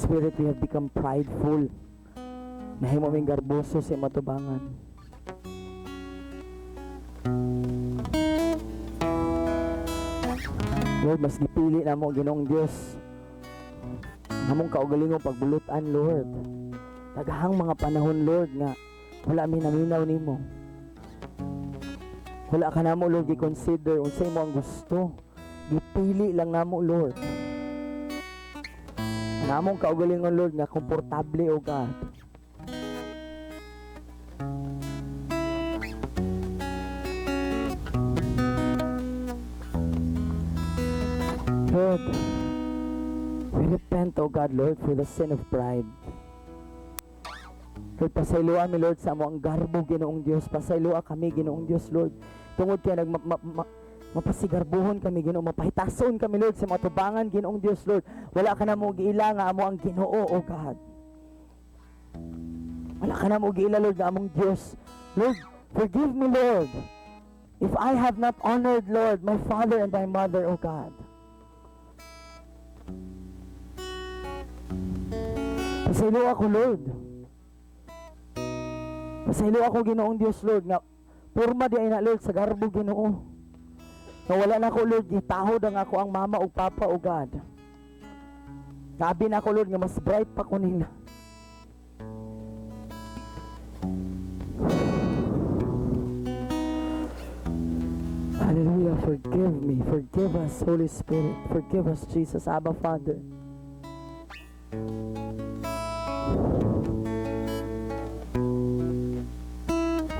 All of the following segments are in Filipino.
Spirit, we have become prideful. Nahimo ming garboso sa matubangan. Lord, mas gipili na mo, Ginoong Diyos. Among kaugalingong pagbulutan, Lord. Tagahang mga panahon, Lord, nga wala minaminaw nimo. Wala ka namo, Lord, i-consider unsay mo ang gusto. Gipili lang namo, Lord. Namong kaugalingon, Lord, nga komportable, O God. Lord, we repent, O God, Lord, for the sin of pride. Lord, pasayloa mi, Lord, sa mo ang garbo, Ginoong Diyos. Pasayloa kami, Ginoong Diyos, Lord. Tungod kaya mapasigarbuhon kami, Ginoo, mapahitason kami, Lord, sa mga tubangan, Ginoong Diyos, Lord. Wala ka na mo giila nga amo ang Ginoo, O God. Wala ka na mo giila, Lord, nga among Diyos. Lord, forgive me, Lord, if I have not honored, Lord, my father and my mother, O God. Pasaylo ako, Lord. Pasaylo ako, Ginoong Diyos, Lord, nga purma di ay na, Lord, sa garbo, Ginoo. Na wala na ako, Lord, gitahod ang ako ang mama o papa, O God. Kabi na ako, Lord, nga mas bright pa ko nila. Hallelujah, forgive me. Forgive us, Holy Spirit. Forgive us, Jesus, Abba, Father.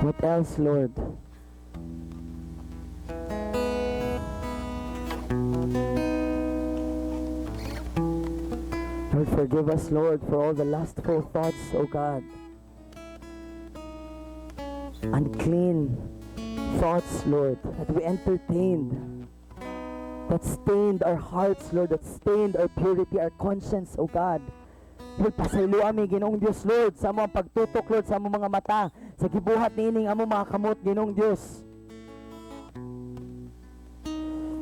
What else, Lord? Lord, forgive us, Lord, for all the lustful thoughts, O God. Unclean thoughts, Lord, that we entertained, that stained our hearts, Lord, that stained our purity, our conscience, O God. Lord, pasaylo ami, Ginoong Diyos, Lord, sa among pagtutok, Lord, sa among mga mata, sa gibuhat nining among mga kamot, Ginoong Diyos.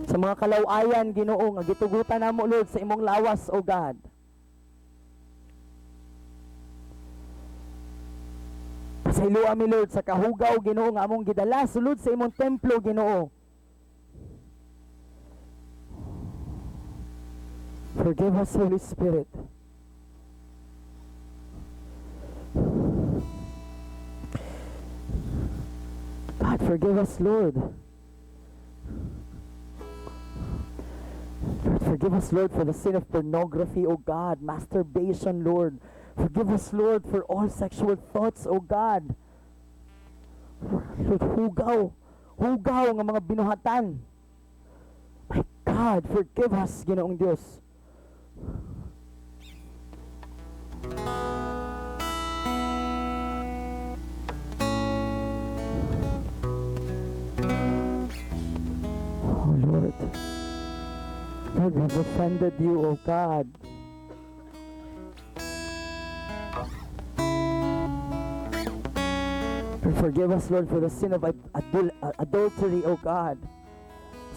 Sa mga kalawayan, Ginoo, nga gitugutan namo, Lord, sa imong lawas, O God. Pasaylo ami, Lord, sa kahugaw, Ginoo, nga among gidala, sulod sa imong templo, Ginoo. Forgive us, Holy Spirit. God, forgive us, Lord. Lord, forgive us, Lord, for the sin of pornography, O God, masturbation, Lord. Forgive us, Lord, for all sexual thoughts, O God. Lord, hugaw ng mga binuhatan. My God, forgive us, Ginoong Diyos. Lord, we've offended you, O God. Lord, forgive us, Lord, for the sin of adultery, O God.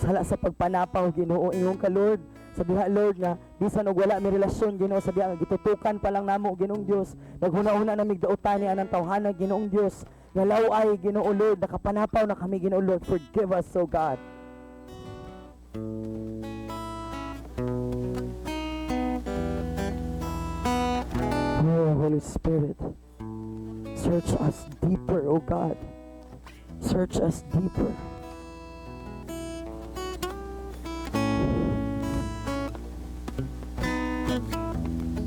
Sala sa pagpanapaw, Ginoo, ingon ka, Lord. Sa diha, Lord, nga bisan og wala mi relasyon, Ginoo, sa diha gitutukan pa lang namo, Ginoong Diyos. Naghuna-una na migdautan ni anang tawhana, Ginoong Diyos. Nga laway, Ginoo, Lord, nakapanapaw na kami, Ginoo, Lord. Forgive us, O God. Oh, Holy Spirit, search us deeper, O God. Search us deeper.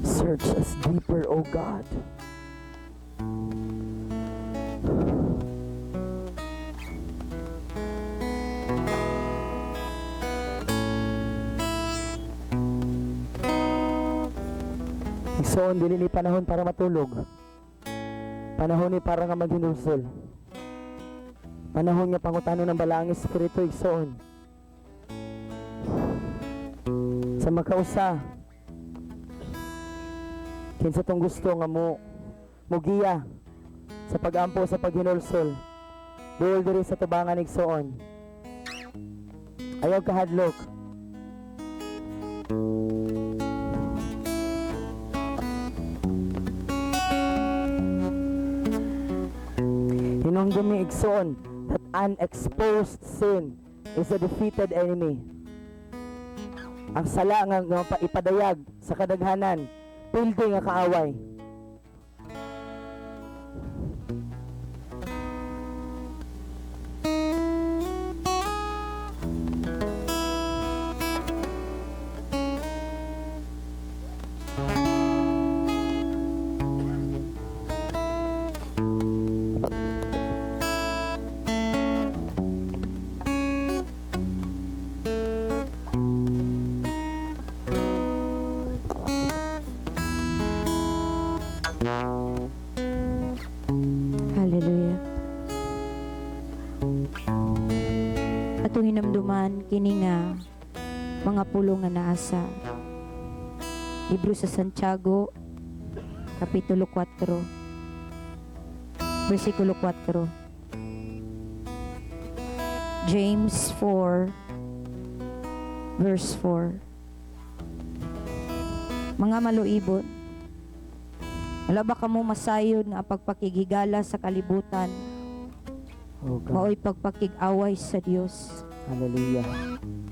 Search us deeper, O God. Igsoon, dili ni panahon para matulog. Panahon ni para nga maghinulsol. Panahon nga pangutano ng balaang espiritu, igsoon. Sa makausa, kinsa tong gusto nga mugiya sa pag-ampo sa paghinulsol. Duol diri sa tubangan, igsoon. Ayaw kahadlok. Hinungdan mi igsoon that unexposed sin is a defeated enemy. Ang sala nga ipadayag sa kadaghanan, pildi nga kaaway. Hallelujah. Atong hinamduman kini nga mga pulong nga naa sa libro sa Santiago kapitulo 4 versikulo 4, James 4 verse 4. Mga maluibot, wala ba kamo masayod nga pagpakigigala sa kalibutan, Oh God. mao'y pagpakig-away sa Dios. Hallelujah.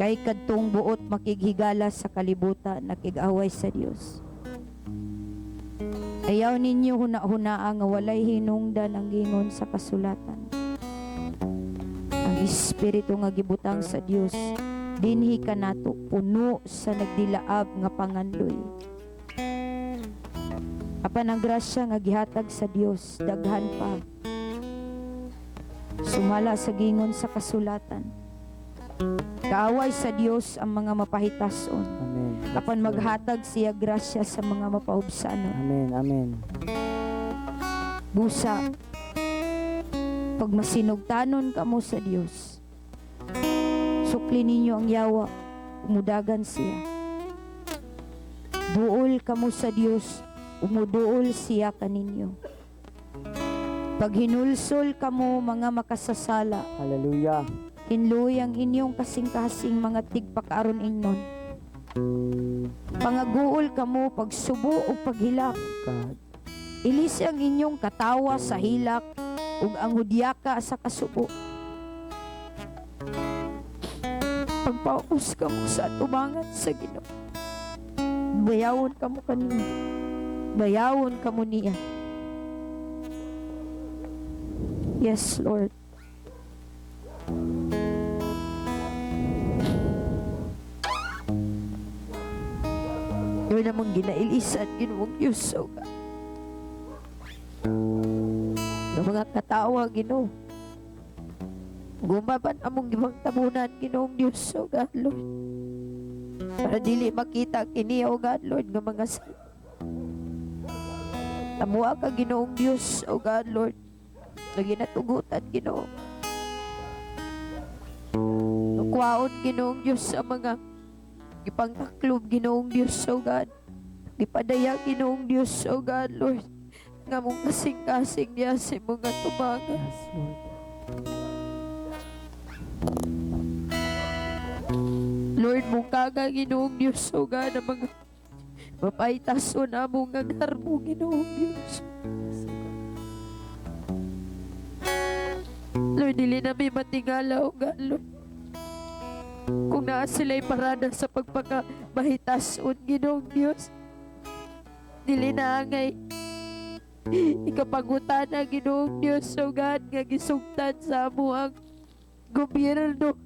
Kay kadtong buot makighigala sa kalibutan, nakig-away sa Dios. Ayaw ninyo huna-hunaa nga walay hinungdan ang gingon sa kasulatan. Ang Espiritu nga gibutang sa Dios, dinhi kanato puno sa nagdilaab nga panganloy. Apan ang grasya nga gihatag sa Dios daghan pa. Sumala sa gingon sa kasulatan. Kaaway sa Dios ang mga mapahitason. Amen. Apan maghatag siya grasya sa mga mapaubsano. Amen. Amen. Busa, pag masinugtanon kamo sa Dios, sukli ninyo ang yawa, umudagan siya. Duol kamo sa Dios, umuduol siya kaninyo. Pag hinulsol kamo mga makasasala, Hallelujah. hinluy ang inyong kasing-kasing mga tigpakaaron ingnon. Pangaguol kamo pagsubo o paghilak. God. Ilis ang inyong katawa sa hilak ug ang hudyaka sa kasubo. Pagpaus kamo sa atubangan sa Ginoo. Bayawon kamo kaniya. Bayawon kamo niya. Yes, Lord. Yun namang ginailisan, Ginoong Diyos, o God. Ng mga katawa, Ginoo. Gumaban among gibang tabunan, Ginoong Diyos, o God, Lord. Para dili makita kini, o God, Lord, ng mga sal. Tamuha ka, Ginoong Diyos, o God, Lord. Lagi natugutan, Ginoo. Nukwaon, Ginoong Diyos, sa mga ipangtaklob, Ginoong Diyos, o God. Ipadaya, Ginoong Diyos, o God, Lord. Nga mong kasing-kasing niya sa mga tumaga. Yes, Lord. Lord, mong kaga, Ginoong Diyos, o God, ang mga mapahitaso na mong agar mo, Ginoong Diyos. Lord, dili namin matingala, o God, Lord. Kung naa sila'y parada sa pagpakabahitason, Ginoong Diyos, dili na angay ikapangutana, Ginoong Diyos, o God, nga gisugtan sa amo ang gobyerno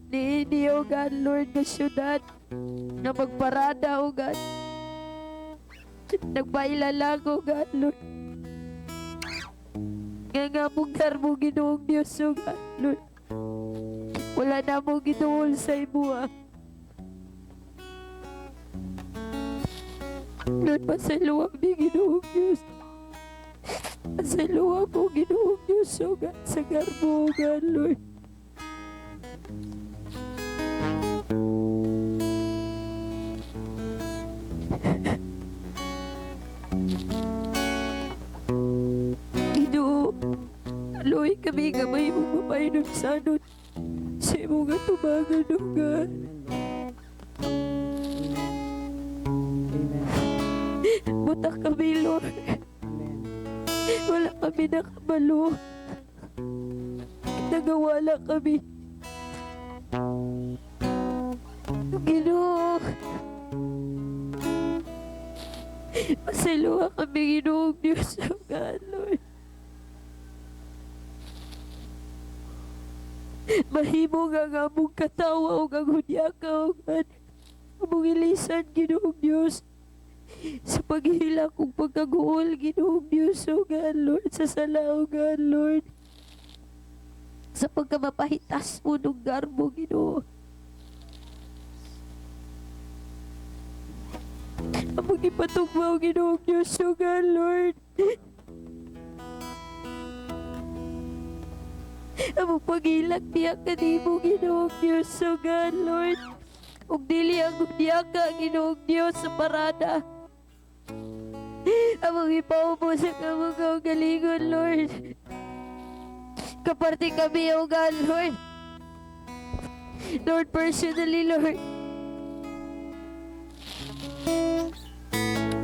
ni ini, o God, Lord, nga syudad na magparada, o God. Nagpailalang, o God, Lord. Nga mong garmo, Ginoong Diyos, o God, Lord. Wala na mong gituol sa imuha. Lord, pasaluwa mi, Ginoong Diyos. Pasaluwa mo, Ginoong Diyos, o God, sa garmo, o God, Lord. Ginoo, aluy kami nga may mong mapainom sa anod sa imong atubangan, o God. Butak kami, Lord. Amen. Wala kami nakabalo. Nagawala kami. Ginoo, masaluha kami, Ginoong Diyos, O God, Lord. Mahimo nga nga mong katawa o nga ngunya ka, O God. Among ilisan, Ginoong Diyos, sa paghila kong pagkaguol, Ginoong Diyos, O God, Lord, sa sala, O God, Lord, sa pagkamapahitas mo ng garbo, Ginoo. Among ipatugmaw, Ginoong Diyos, O God, Lord. Among pag-ilak niya kanimo, Ginoong Diyos, O God, Lord. Ug dili ang niya ka, Ginoong Diyos, sa parada. Among ipaupo sa kamong kaugalingon, Lord. Kaparte kami, O God, Lord. Lord, personally, Lord.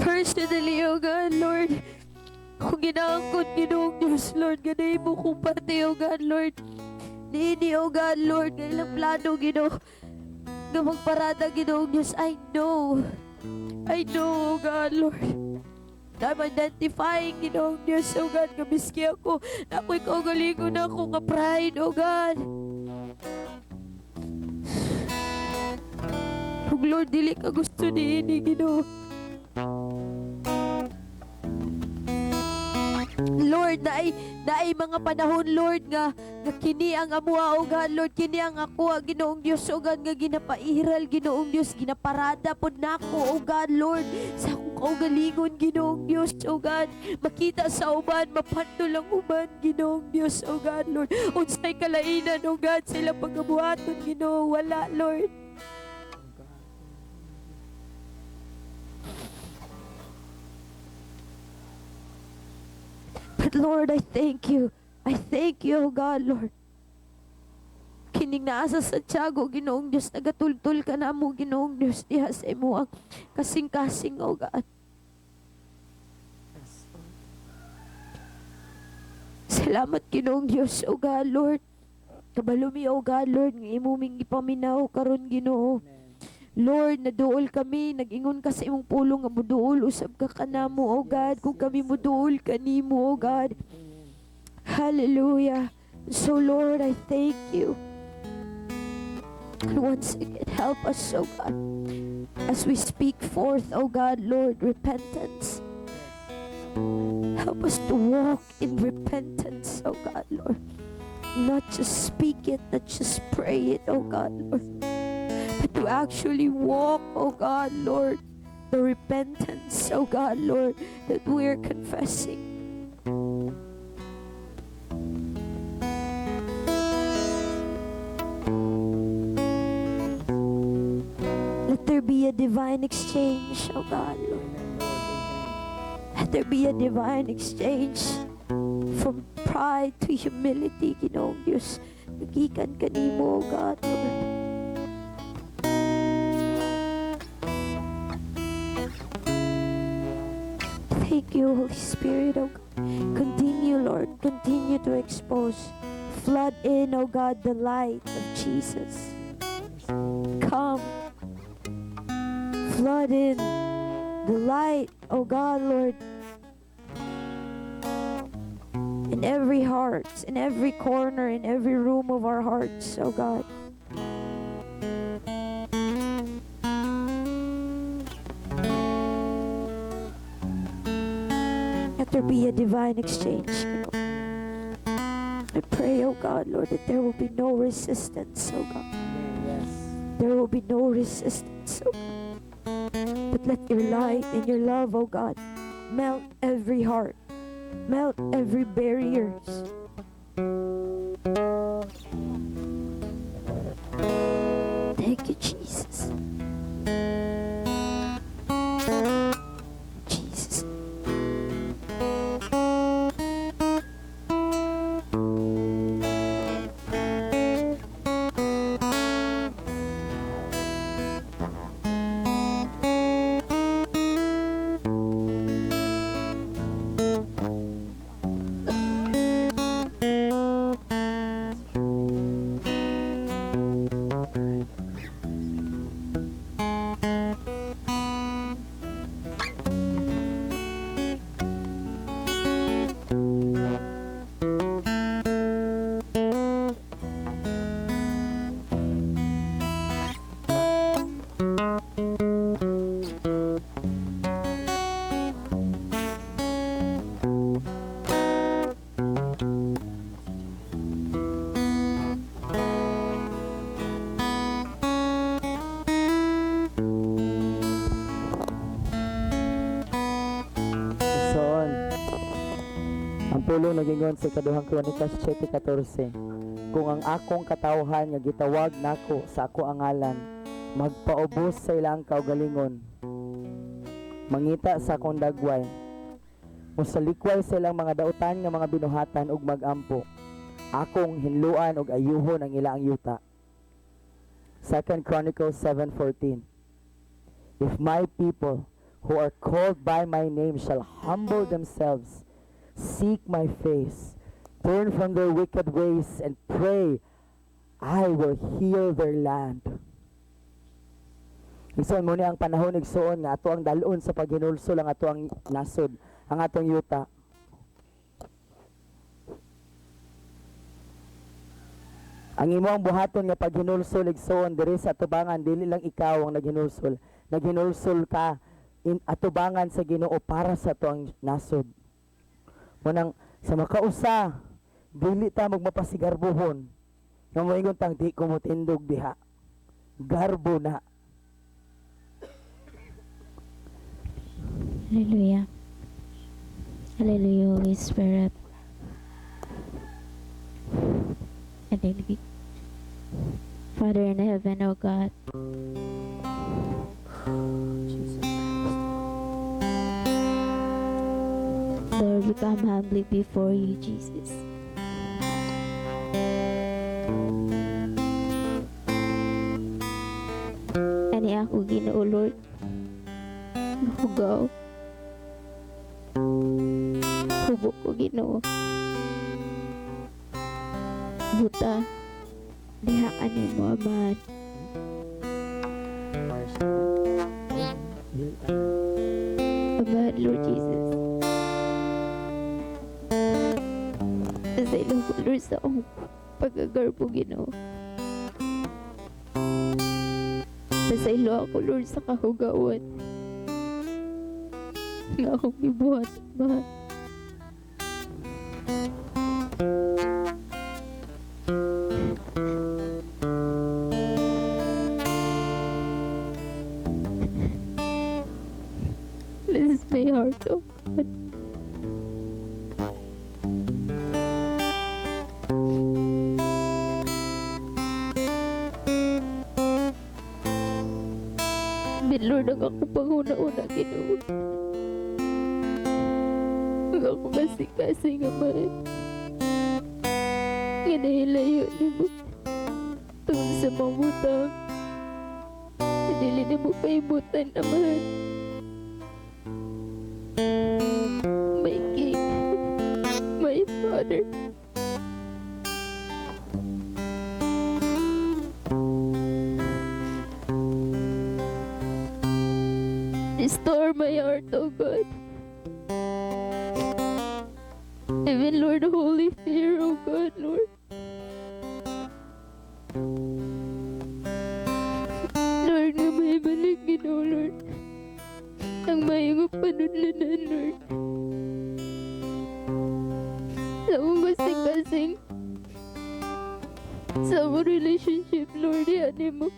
Personally, O God, Lord. Kung ginaangkot, Ginoong Diyos, Lord, ganay mo kong parte, O God, Lord. Niini, O God, Lord, kailang plano, Ginoo. Nga magparada, Ginoong Diyos, I know, O God, Lord. I'm identifying, Ginoong Diyos, O God, kamiski ako. Na ako'y kaugalingon na ako ka pride, O God. Kung Lord, dili ka gusto niini, Ginoo. Lord, naay mga panahon, Lord, nga kini ang amua, O God, Lord, kini ang ako, Ginoong Diyos, O God, nga ginapairal, Ginoong Diyos, ginaparada pod nako, O God, Lord, sa akong kaugalingon, Ginoong Diyos, O God, makita sa uban, mapanto lang uban, Ginoong Diyos, O God, Lord, unsay kalainan, O God, sila pagabuhaton, Ginoo, wala, Lord. But Lord, I thank you. I thank you, O God, Lord. Kining naa sa Santiago, Ginoong Diyos, nagatultul ka na mo, Ginoong Diyos, diha sa imo ang kasing-kasing, O God. Salamat, Ginoong Diyos, O God, Lord. Kabalumi, O God, Lord, ng imuming ipaminaw karon, Ginoo. Lord, naduol kami, nag-ingon ka sa imong pulong nga muduol, usab ka kanamo, O God, kung kami muduol kanimo, O God. Hallelujah. So Lord, I thank you. And once again, help us, O God, as we speak forth, O God, Lord, repentance. Help us to walk in repentance, O God, Lord. Not just speak it, not just pray it, O God, Lord. But to actually walk, oh God, Lord, the repentance, oh God, Lord, that we're confessing. Let there be a divine exchange, oh God, Lord. Let there be a divine exchange from pride to humility, Ginoong Diyos. Nagikan kanimo, oh God, Lord. Thank you, Holy Spirit, oh God. Continue, Lord. Continue to expose. Flood in, oh God, the light of Jesus. Come. Flood in the light, oh God, Lord. In every heart, in every corner, in every room of our hearts, oh God. Let there be a divine exchange. I pray, oh God, Lord, that there will be no resistance, oh God. There will be no resistance, oh God. But let your light and your love, oh God, melt every heart, melt every barriers. Thank you, Jesus. Jesus. pulong nagingon sa ikaduhang Kronika 7:14. Kung ang akong katawhan nga gitawag nako sa ako ang ngalan, magpaubos sa ilang kaugalingon, mangita sa akong dagway, musalikway sa ilang mga dautan nga mga binuhatan ug magampo, akong hinluan ug ayuhon ang ilang yuta. 2 Chronicles 7:14. If my people who are called by my name shall humble themselves, seek my face, turn from their wicked ways, and pray, I will heal their land. Igsoon mo ni ang panahon igsoon nga ato ang dalon sa paghinulsol ang ato ang nasod, ang atong yuta. Ang imo ang buhaton nga paghinulsol igsoon diri sa atubangan, dili lang ikaw ang naghinulsol. Naghinulsol ka in atubangan sa Ginoo para sa ato ang nasod. Munang sa makausa, dili ta magmapasigarbuhon. Nga moingon tang di ko motindog diha. Garbo na. Hallelujah. Hallelujah, Holy Spirit. Hallelujah. Father in heaven, O God, Lord, we come humbly before you, Jesus. Ani ako Ginoo, Lord. Hugaw. Hubok ko Ginoo. Buta. Diha ka nimo, Amahan. Amahan, Lord Jesus. Sa ilong ko, Lord, sa akong pagagarbo, Ginoo. Sa ilo ako, Lord, sa kahugawan. Nga akong ibuhat, Amahan. This is my heart, oh God. Lord, ang ako panguna-una, Ginoo. Ang ako kasing-kasing, Amahan. Nga nahilayo ni mo. Tungkol sa mga butang. Dili na mo paibutan, Amahan. My King, my Father. Restore my heart, O God. Even Lord, holy fear, O God, Lord. Lord, nga may balik, Ginoo, Lord. Ang mayong panunlanan, Lord. Sa akong kasing-kasing. Sa akong relationship, Lord, yan mo.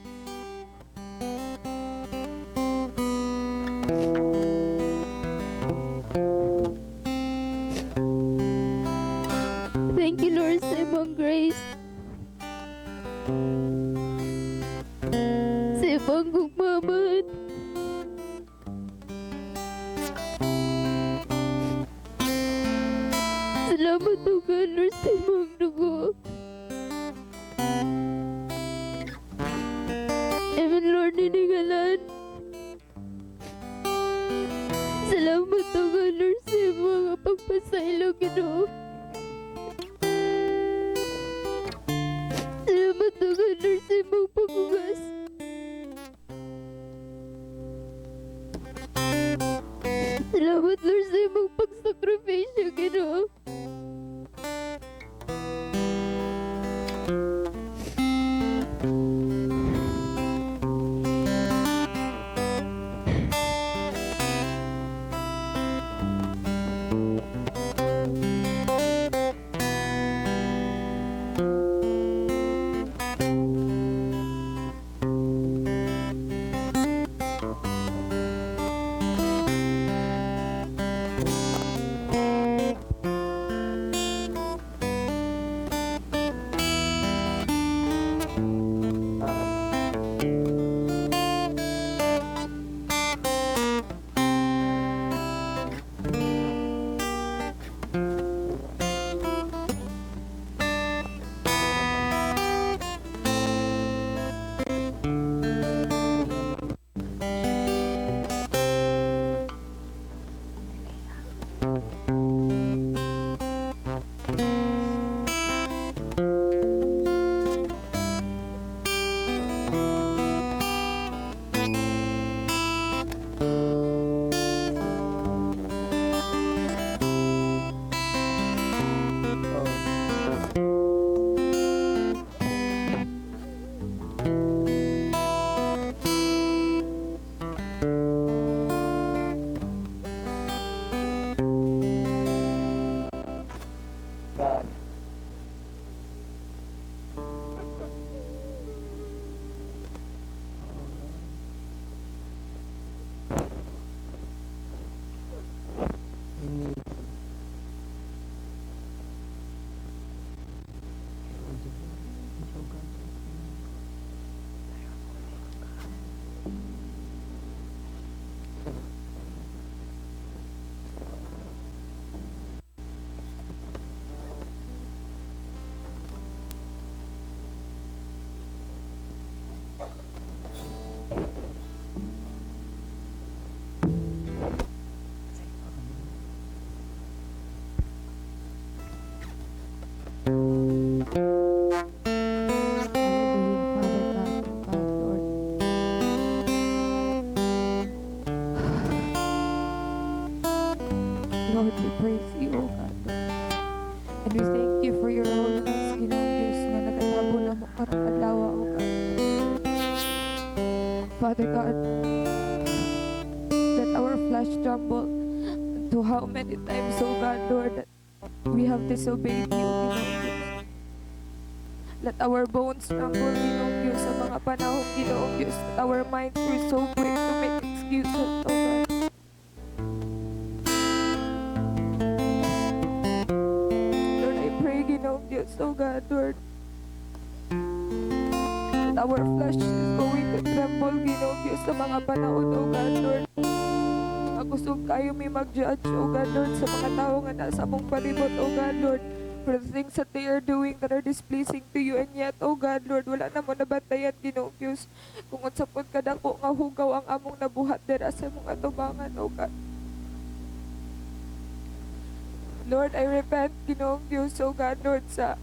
Thank you, Lord, sa imong grace. Sa imong gugmaman. Salamat, O God, Lord, sa imong dugo. Amen, Lord, niningalan. Salamat, O God, Lord, sa imong pagpasaylo, Ginoo. Salamat, O God, Lord, sa imong paghugas. Salamat, Lord, sa imong pagsakripisyo, Ginoo. Father God, let our flesh tremble to how many times, oh God, Lord, that we have disobeyed you, Ginoong Diyos. Let our bones tremble, Ginoong Diyos, sa mga panahon, Ginoong Diyos, that our minds were so quick to make excuses, oh God. Lord, I pray, Ginoong Diyos, oh God, Lord, that our flesh is going to tremble, Ginoong Diyos, sa mga panahon, oh God, Lord. Kusog kayo may mag-judge, oh God, Lord, sa mga tao nga nasa among palibot, oh God, Lord, for the things that they are doing that are displeasing to you, and yet, oh God, Lord, wala na mo nabantayan, Ginoong Diyos, kung unsapon kadako nga hugaw ang among nabuhat dira sa mong atubangan, oh God. Lord, I repent, Ginoong Diyos, oh God, Lord, sa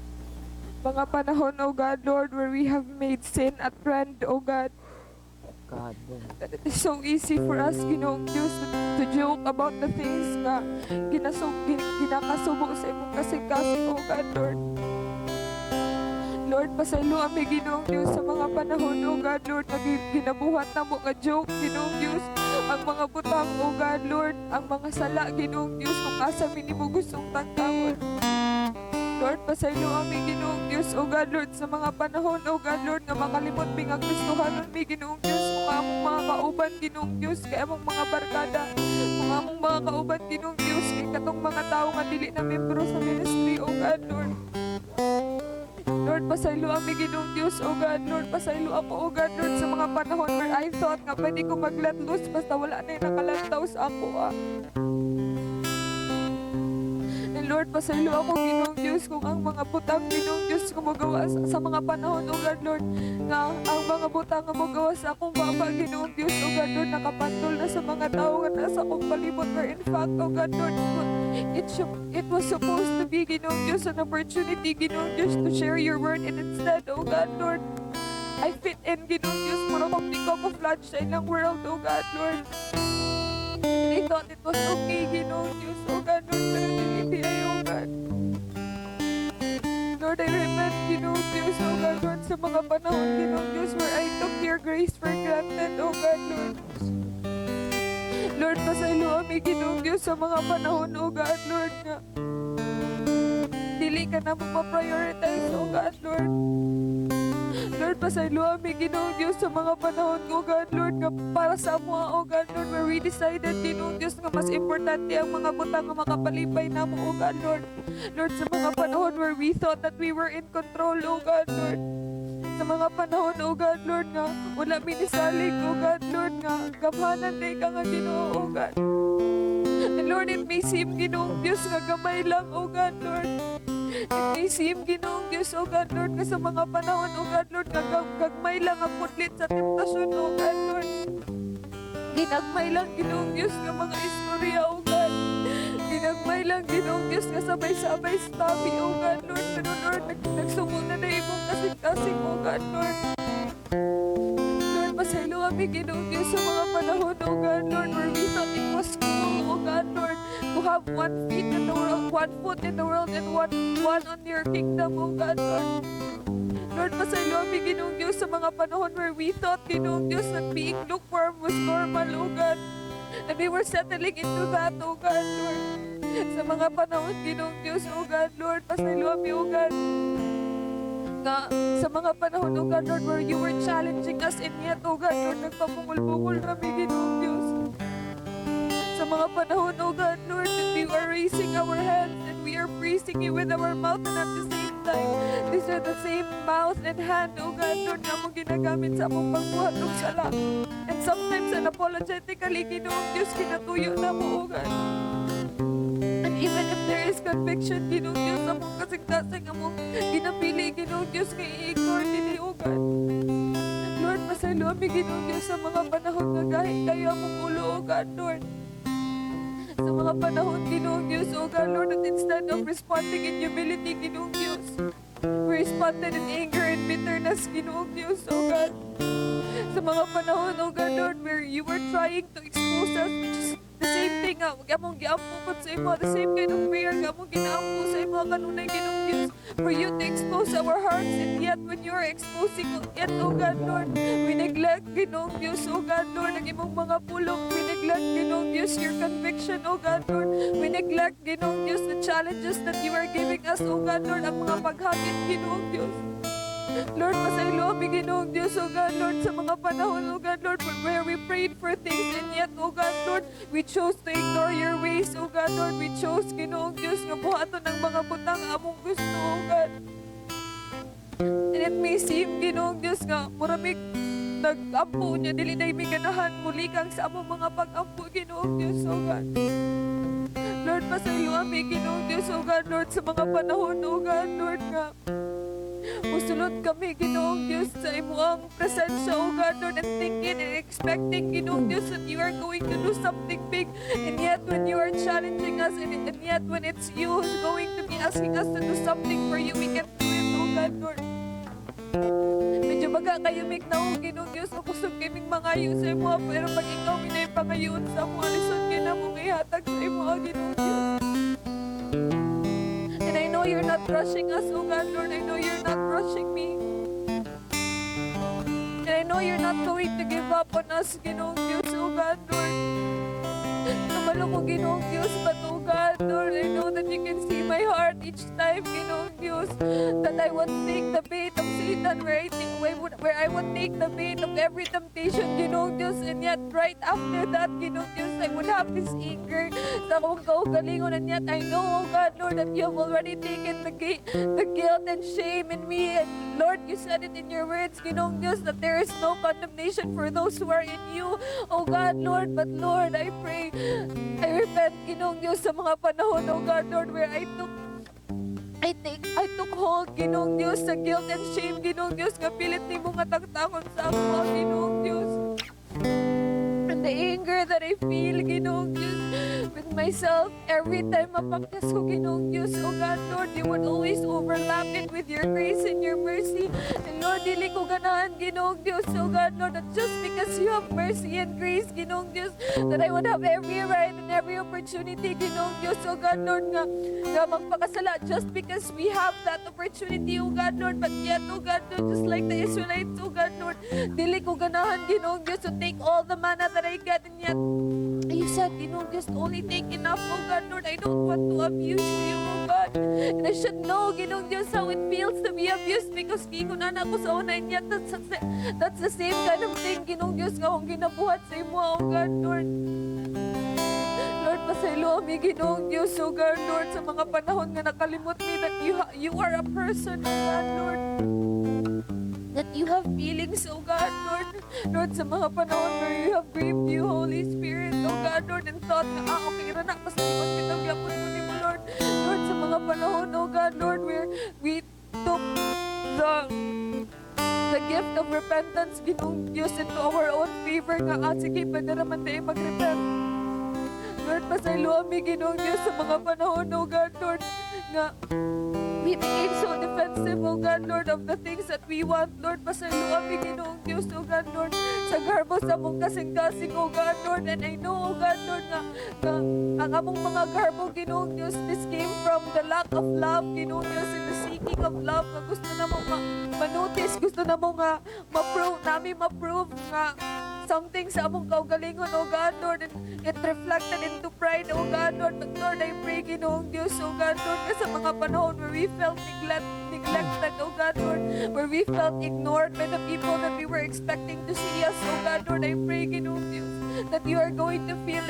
mga panahon, oh God, Lord, where we have made sin a trend, oh God. God, That it is so easy for us, Ginoong Diyos, to joke about the things nga ginakasubo sa imong kasing-kasing, oh God, Lord. Lord, pasaylo ami, Ginoong Diyos, sa mga panahon, oh God, Lord, na ginabuhat na mo nga joke, Ginoong Diyos, ang mga butang, oh God, Lord, ang mga sala, Ginoong Diyos, kung asa minimo gustong tangkawon. Lord, pasaylo ami, Ginoong Diyos, oh God, Lord, sa mga panahon, oh God, Lord, nga makalimot mi nga Kristohanon mi, Ginoong Diyos, kung among mga kauban, Ginoong Diyos, kay among mga barkada, kung among mga kauban, Ginoong Diyos, kay katong mga tao nga dili na membro sa ministry, oh God, Lord. Lord, pasaylo ami, Ginoong Diyos, oh God, Lord, pasaylo ako, oh God, Lord, sa mga panahon where I thought nga pwede ko mag-let loose basta wala na yung nakalantaw sa ako, Lord, pasaylo ako, Ginoong Diyos, kung ang mga butang, Ginoong Diyos, kumagawa sa mga panahon, oh God, Lord, nga ang mga butang nga magawa sa akong baba, Ginoong Diyos, oh God, Lord, nakapantol na sa mga tao nga nasa akong palibot, where in fact, oh God, Lord, it was supposed to be, Ginoong Diyos, an opportunity, Ginoong Diyos, to share your word, and instead, oh God, Lord, I fit in, Ginoong Diyos, mura kong di ko flash sa ilang world, oh God, Lord. And I thought it was okay, Ginoong Diyos, oh God, Lord, pero hindi ay, oh God. Lord, I repent, Ginoong Diyos, oh God, Lord, sa mga panahon, Ginoong Diyos, where I took your grace for granted, oh God, Lord. Lord, pasaylo ami, Ginoong Diyos, sa mga panahon, oh God, Lord, nga dili ka na ma-prioritize, oh God, Lord. Lord, pasaylo ami, Ginoong Diyos, sa mga panahon, oh God, Lord, nga para sa mga, oh God, Lord, where we decided, Ginoong Diyos, nga mas importante ang mga butang nga makapalipay na mo, oh God, Lord. Lord, sa mga panahon where we thought that we were in control, oh God, Lord. Sa mga panahon, oh God, Lord, nga wala minisalig, oh God, Lord, nga gamhanan na ka nga, Ginoo, oh God. And Lord, it may seem, Ginoong Diyos, nga gamay lang, oh God, Lord. It may seem, Ginoong Diyos, oh God, Lord, nga sa mga panahon, oh God, Lord, nga gagmay lang ang putlit sa temptasyon, oh God, Lord. Ginagmay lang, Ginoong Diyos, nga mga istorya, oh God. Ginagmay lang, Ginoong Diyos, nga sabay-sabay sa tabi, oh God, Lord. Pero Lord, nagsumong na imong kasing-kasing, oh God, Lord. Lord, pasaylo kami, Ginoong Diyos, sa mga panahon, oh God, Lord, where we thought it was cool, oh God, Lord, to have 1 feet in the world, 1 foot in the world, and one on your kingdom, oh God, Lord. Lord, pasaylo kami, Ginoong Diyos, sa mga panahon where we thought, Ginoong Diyos, that being lukewarm was normal, oh God. And we were settling into that, oh God, Lord. Sa mga panahon, Ginoong Diyos, oh God, Lord, pasaylo kami, oh God. Nga, sa mga panahon, oh God, Lord, where you were challenging us, and yet, oh God, Lord, nagpapungol-pungol kami, Ginoong Diyos. Sa mga panahon, oh God, Lord, that we are raising our hands and we are praising you with our mouth, and at the same time, these are the same mouth and hand, oh God, Lord, na mong ginagamit sa among pagbuhat ng sala. And sometimes, unapologetically, Ginoong Diyos, kinatuyo na mo, oh God. And even if there is conviction, Ginoong Diyos, among kasing-kasing, among ginapili, Ginoong Diyos, kay i-ignore nila, oh God. Lord, pasaylo kami, Ginoong Diyos, sa mga panahon nga gahit kayo among ulo, oh God, Lord. Sa mga panahon, Ginoong Diyos, oh God, Lord, that instead of responding in humility, Ginoong Diyos, we responded in anger and bitterness, Ginoong Diyos, oh God. Sa mga panahon, oh God, Lord, where you were trying to expose us, which is the same thing nga, among giampukot sa imo, the same kind of prayer nga, among ginaampo sa imo, kanunay, Ginoong Diyos, for you to expose our hearts, and yet, yet when you are exposing it, oh God, Lord, we neglect, Ginoong Diyos, oh God, Lord, ang imong mga pulong. We neglect, Ginoong Diyos, your conviction, oh God, Lord. We neglect, Ginoong Diyos, the challenges that you are giving us, oh God, Lord, ang mga paghakit, Ginoong Diyos. Lord, pasaylo kami, Ginoong Diyos, oh God, Lord, sa mga panahon, oh God, Lord, where we prayed for things and yet, oh God, Lord, we chose to ignore your ways, oh God, Lord, we chose, Ginoong Diyos, nga buhaton ng mga butang among gusto, oh God. And it may seem, Ginoong Diyos, nga muramig nag-ampo niya, dili na may ganahan muli kang sa among mga pag-ampo, Ginoong Diyos, oh God. Lord, pasaylo kami, Ginoong Diyos, oh God, Lord, sa mga panahon, oh God, Lord, nga musulod kami, Ginoong Diyos, sa imuang presensya, oh God, Lord, and thinking and expecting, Ginoong Diyos, that you are going to do something big, and yet when you are challenging us, and yet when it's you who's going to be asking us to do something for you, we can't do it, oh God, Lord. Medyo baga kayo mig na, oh Ginoong Diyos, makusog kaming mangayo sa imo, pero pag ikaw minay pangayoon sa mo, alison ka na mong ihatag sa imo, oh Ginoong Diyos. And I know you're not rushing us, oh God, Lord. I know you're not rushing me. And I know you're not going to give up on us, Ginoong Diyos, oh God, Lord. Namalo ko, Ginoong Diyos, but oh God, Lord, I know that you can see my heart each time, Ginoong Diyos, that I would take the bait of Satan where I would take the bait of every temptation, Ginoong Diyos, and yet right after that, Ginoong Diyos, I would have this anger sa akong kaugalingon, and yet I know, oh God, Lord, that you have already taken the guilt and shame in me, and Lord, you said it in your words, Ginoong Diyos, that there is no condemnation for those who are in you, oh God, Lord, but Lord, I pray, I repent, Ginoong Diyos, sa mga panahon, oh God, Lord, where I took hold, Ginoong Diyos, sa guilt and shame, Ginoong Diyos, nga pilit ni mo nga tagtangon sa ako, Ginoong Diyos. And the anger that I feel, Ginoong Diyos, with myself, every time mapaktas ko, Ginoong Diyos, oh God, Lord, you would always overlap it with your grace and your mercy. And Lord, dili ko ganahan, Ginoong Diyos, oh God, Lord, that just because you have mercy and grace, Ginoong Diyos, that I would have every right and every opportunity, Ginoong Diyos, oh God, Lord, nga magpakasala just because we have that opportunity, oh God, Lord, but yet, oh God, Lord, just like the Israelites, oh God, Lord, dili ko ganahan, Ginoong Diyos, to take all the manna that I get, and yet, you said, Ginoong Diyos, only take enough, oh God, Lord, I don't want to abuse you, oh God, and I should know, Ginoong Diyos, how it feels to be abused, because kingunan ako sa una, and yet, that's the same kind of thing, Ginoong Diyos, nga akong ginabuhat sa imo, oh God, Lord. Lord, pasaylo kami, Ginoong Diyos, oh God, Lord, sa mga panahon nga nakalimot me that you are a person, oh God, Lord. That you have feelings, oh God, Lord. Lord, sa mga panahon where you have grieved you, Holy Spirit, oh God, Lord, and thought na, okay, ranak, mas limot pinagyapon mo ni mo, Lord. Lord, sa mga panahon, oh God, Lord, where we took the gift of repentance, Ginoong Diyos, into our own favor, nga, sige, pwede naman tayo mag-repent. Lord, pasaylo kami, Ginoong Diyos, sa mga panahon, oh God, Lord, nga, we became so defensive, oh God, Lord, of the things that we want, Lord, pasaylo kami, Ginoong Diyos, oh God, Lord, sa garbo sa mong kasing-kasing, oh God, Lord, and I know, oh God, Lord, nga ang among mga garbo, Ginoong Diyos, this came from the lack of love, Ginoong Diyos, and the seeking of love, nga gusto na mong ma-notice, gusto na mong ma-prove nga something sa among kaugalingon, oh God, Lord, and it reflected into pride, oh God, Lord, but Lord, I pray, Ginoong Diyos, oh God, Lord, nga sa mga panahon where we felt neglected, oh God, Lord, where we felt ignored by the people that we were expecting to see us, oh God, Lord, I pray, Ginoong Diyos, that you are going to feel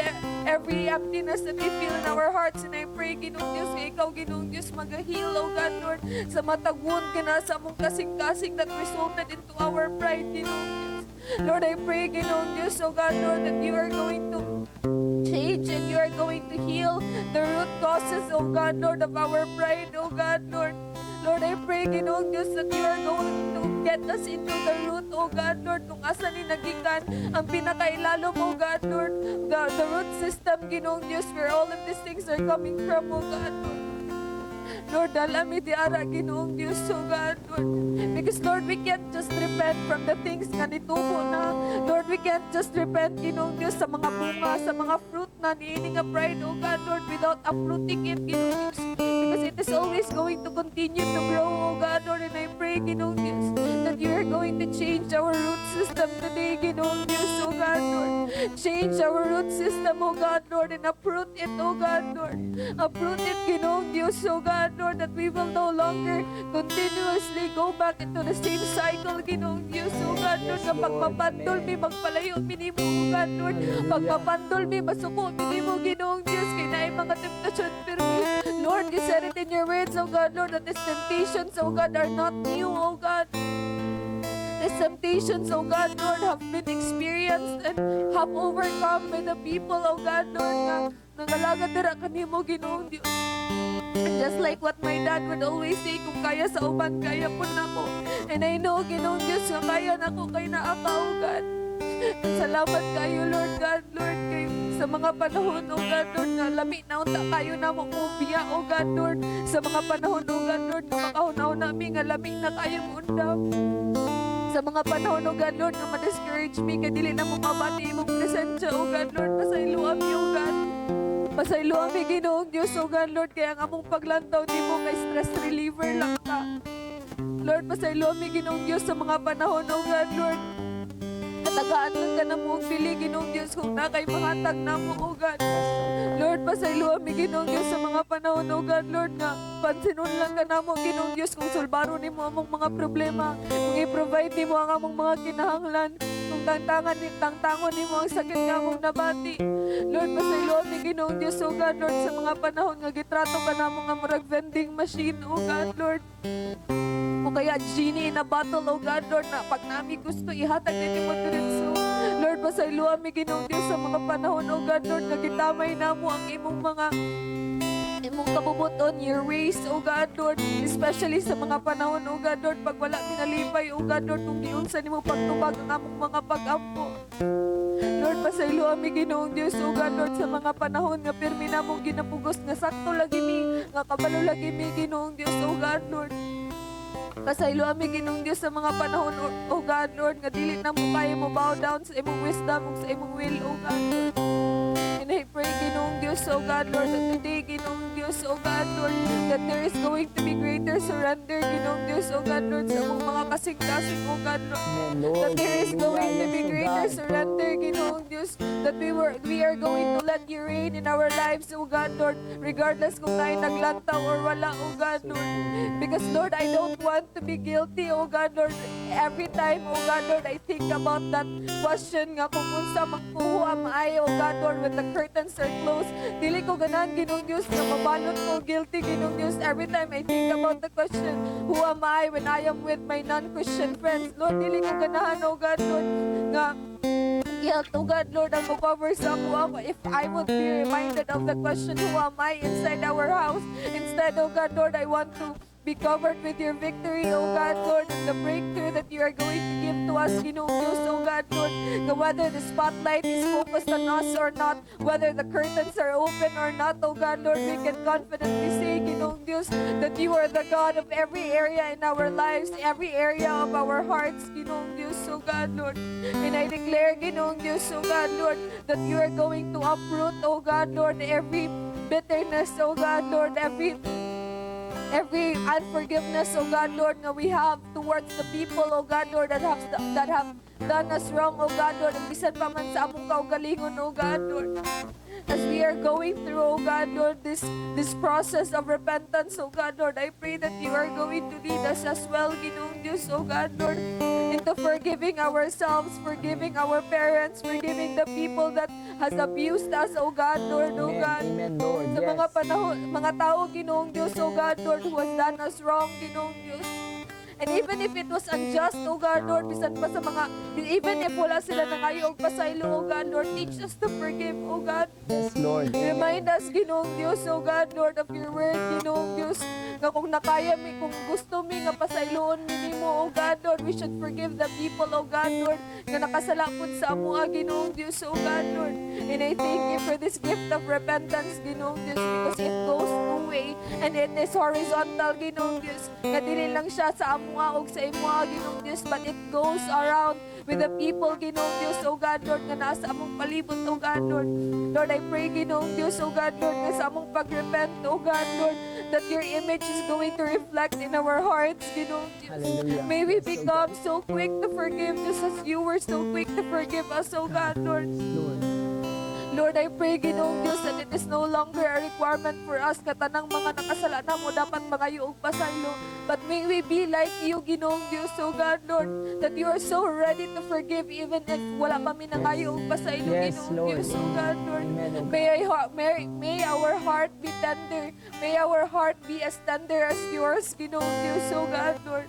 every emptiness that we feel in our hearts, and I pray, Ginoong Diyos, nga ikaw, Ginoong Diyos, mag-heal, oh God, Lord, sa matag wound ka na sa among kasing-kasing that resulted into our pride, Ginoong Diyos. Lord, I pray, Ginoong Diyos, oh God, Lord, that you are going to change and you are going to heal the root causes, oh God, Lord, of our pride, oh God, Lord. Lord, I pray, Ginoong Diyos, that you are going to get us into the root, oh God, Lord, kung asa ni nagikan ang pinakailalom, oh God, Lord, the root system, Ginoong Diyos, where all of these things are coming from, oh God, Lord. Lord, dalami di ara, Ginoong Diyos, oh God, Lord. Because, Lord, we can't just repent from the things nga nitubo na. Lord, we can't just repent, Ginoong Diyos, sa mga bunga, sa mga fruit na niining a pride, oh God, Lord, without uprooting it, Ginoong Diyos. Because it is always going to continue to grow, oh God, Lord. And I pray, Ginoong Diyos, that you are going to change our root system today, Ginoong Diyos, oh God, Lord. Change our root system, oh God, Lord, and uproot it, oh God, Lord. Uproot it, Ginoong Diyos, oh God, Lord, that we will no longer continuously go back into the same cycle, Ginoong Diyos, oh God, Lord, na pagpapandol mi, magpalayo, minimo, oh God, Lord, pagpapandol mi, masuko, minimo, Ginoong Diyos, kaya na yung mga temptation, pero Lord, you said it in your words, oh God, Lord, that these temptations, oh God, are not new, oh God. These temptations, oh God, Lord, have been experienced and have overcome by the people, oh God, Lord, nga nangalagad dira kanimo, Ginoong Diyos. And just like what my dad would always say, kung kaya sa uban, kaya po na ko. And I know, Ginoong Diyos, nga kaya na ko, kaya na ako, oh God. Salamat kayo, Lord God, Lord, kayo sa mga panahon, oh God, Lord, nga lami na unta kayo na mo ubiya, oh God, Lord, sa mga panahon, oh God, Lord, nga makahunaw namin, nga lami na kayo mo undam. Sa mga panahon, oh God, Lord, nga ma-discourage me, kaya dili na mo mabati imong presensya, oh God, Lord, pasaylo ami, oh God. Pasaylo ami, Ginoong Diyos, oh God, Lord, kaya ang among paglantaw di mo kay stress reliever lang ta. Lord, pasaylo ami, Ginoong Diyos, sa mga panahon, oh God, Lord, tagaan lang ka na mo ang bili, Ginoong Diyos, kung na kay mahatag na mo, oh God. Lord, pasaylo ami, Ginoong Diyos, sa mga panahon, oh God, Lord, nga pansinon lang ka na mo, Ginoong Diyos, kung sulbaro ni mo among mga problema, kung i-provide ni mo ang among mga kinahanglan, kung tangtangon ni mo ang sakit nga among nabati. Lord, pasaylo ami, Ginoong Diyos, oh God, Lord, sa mga panahon nga gitrato ka na mo nga murag vending machine, oh God, Lord. O kaya genie in a bottle, oh God, Lord, na pag nami gusto ihatag din mo diretso. Lord, pasaylo ami, Ginoong Diyos, sa mga panahon, oh God, Lord, nagitamay na mo ang imong kabubuton, your ways, oh God, Lord, especially sa mga panahon, oh God, Lord, pag wala minalipay, oh God, Lord, kung giunsa nimo pagtubag ang among mga pag-ampo. Lord, pasaylo ami, Ginoong Diyos, oh God, Lord, sa mga panahon nga pirmi na mong ginapugos nga sakto lagi mi, nga kabalo lagi mi, Ginoong Diyos, oh God, Lord. Pasaylo ami, Ginoong Diyos, sa mga panahon, oh God, Lord, nga dili na mo kaya mo bow down sa imong wisdom, sa imong will, oh God, Lord. And I pray, Ginoong Diyos, oh God, Lord, that today, Ginoong Diyos, oh God, Lord, that there is going to be greater surrender, Ginoong Diyos, oh God, Lord, sa mong mga kasing-kasing, oh God, Lord. That there is going to be greater surrender, Ginoong Diyos, that we are going to let you reign in our lives, oh God, Lord, regardless kung tayo naglantaw or wala, oh God, Lord. Because, Lord, I don't want to be guilty, oh God, Lord. Every time, oh God, Lord, I think about that question nga kung unsa magkuha maay, oh God, Lord, when the curtains are closed. Dili ko ganan, Ginoong Diyos, na mabalot ko guilty, Ginoong Diyos. Every time I think about the question, who am I when I am with my non-Christian friends? Lord, dili ko ganahan, oh God, Lord, nga guilt, oh God, Lord, ang mag-cover sa ako if I would be reminded of the question, who am I inside our house? Instead, oh God, Lord, I want to be covered with your victory, oh God, Lord, and the breakthrough that you are going to give to us, Ginoong Diyos, oh God, Lord, na whether the spotlight is focused on us or not, whether the curtains are open or not, oh God, Lord, we can confidently say, Ginoong Diyos, that you are the God of every area in our lives, every area of our hearts, Ginoong Diyos, oh God, Lord, and I declare, Ginoong Diyos, oh God, Lord, that you are going to uproot, oh God, Lord, every bitterness, oh God, Lord, every unforgiveness, oh God, Lord, that we have towards the people, oh God, Lord, that have done us wrong, oh God, Lord, and bisan pa man sa among kaugalingon, oh God, Lord. As we are going through, oh God, Lord, this process of repentance, oh God, Lord, I pray that you are going to lead us as well, Ginoong Diyos, oh God, Lord, into forgiving ourselves, forgiving our parents, forgiving the people that has abused us, oh God, Lord, oh God. Amen, Lord. Sa mga panahon, mga tao, Ginoong Diyos, oh God, Lord, who has done us wrong, Ginoong Diyos. And even if it was unjust, oh God, Lord, bisan pa sa mga, even if wala sila nangayog pasaylo, oh God, Lord, teach us to forgive, oh God. Yes, Lord. Remind us, Ginoong Diyos, oh God, Lord, of your word, Ginoong Diyos, nga kung nakaya mi, kung gusto mi, nga pasayloon mi mo, oh God, Lord, we should forgive the people, oh God, Lord, nga nakasalapod sa amua, Ginoong Diyos, oh God, Lord. And I thank you for this gift of repentance, Ginoong Diyos, because it goes two way, and it is horizontal, Ginoong Diyos, nga dili lang siya sa amua o sa imua, Ginoong Diyos, but it goes around with the people, Ginoong Diyos, oh God, Lord, nga nasa among palibot, oh God, Lord. Lord, I pray, Ginoong Diyos, oh God, Lord, nga sa among pagrepent, oh God, Lord, that your image is going to reflect in our hearts, Ginoong Diyos. Hallelujah. May we Yes, oh become God. so quick to forgive just as you were so quick to forgive us, oh God, Lord. Lord. Lord, I pray, Ginoong Diyos, that it is no longer a requirement for us katanang mga nakasalanan mo dapat magayo og pasaylo. But may we be like you, Ginoong Diyos, oh God, Lord, that you are so ready to forgive even if wala kami nangayo og pasaylo, Yes, Ginoong Lord. Diyos, oh God, Lord. Amen, oh God. May our heart be tender. May our heart be as tender as yours, Ginoong Diyos, oh God, Lord.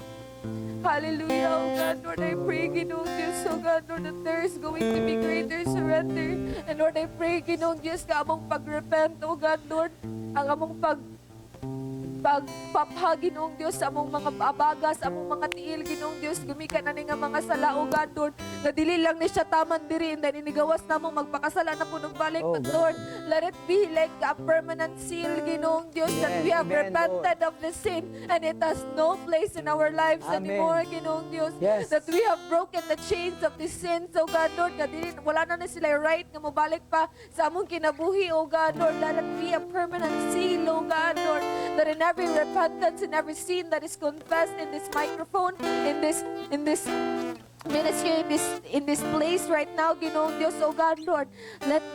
Hallelujah, oh God, Lord, I pray, Ginoong Diyos, oh God, Lord, that there is going to be greater surrender. And Lord, I pray, Ginoong Diyos, ka among pag-repent, oh God, Lord, ang among pagpapha, Ginoong Diyos, sa among mga abagas, among mga tiil, Ginoong Diyos, gumikan na ni nga mga sala, oh God, Lord, na dili lang ni siya taman diri, and then inigawas na mong magpakasala na po balik, Oh, but God. Lord, let it be like a permanent seal, Ginoong Diyos, that we Yes, have amen, repented of the sin, and it has no place in our lives Amen. anymore, Ginoong Diyos, Yes. that we have broken the chains of the sins, oh God, Lord, na dili, wala na sila right nga mobalik pa sa among kinabuhi, oh God, Lord, let it be a permanent seal, oh God, Lord, that in every repentance, in every sin that is confessed in this microphone, in this ministry, in this place right now, Ginoong Diyos, oh God, Lord,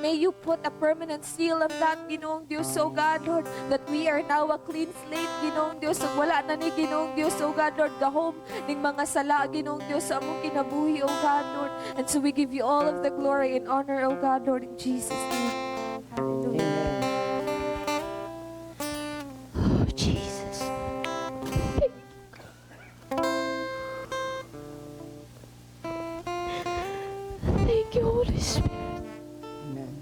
may you put a permanent seal on that, Ginoong Diyos, oh God, Lord, that we are now a clean slate, Ginoong Diyos, ug wala na ni Ginoong Diyos, oh God, Lord, gahom ning mga sala, Ginoong Diyos, sa among kinabuhi, oh God, Lord, and so we give you all of the glory and honor, oh God, Lord, in Jesus' name. Hallelujah. Amen. Oh, Jesus. Thank you, Holy Spirit. Amen.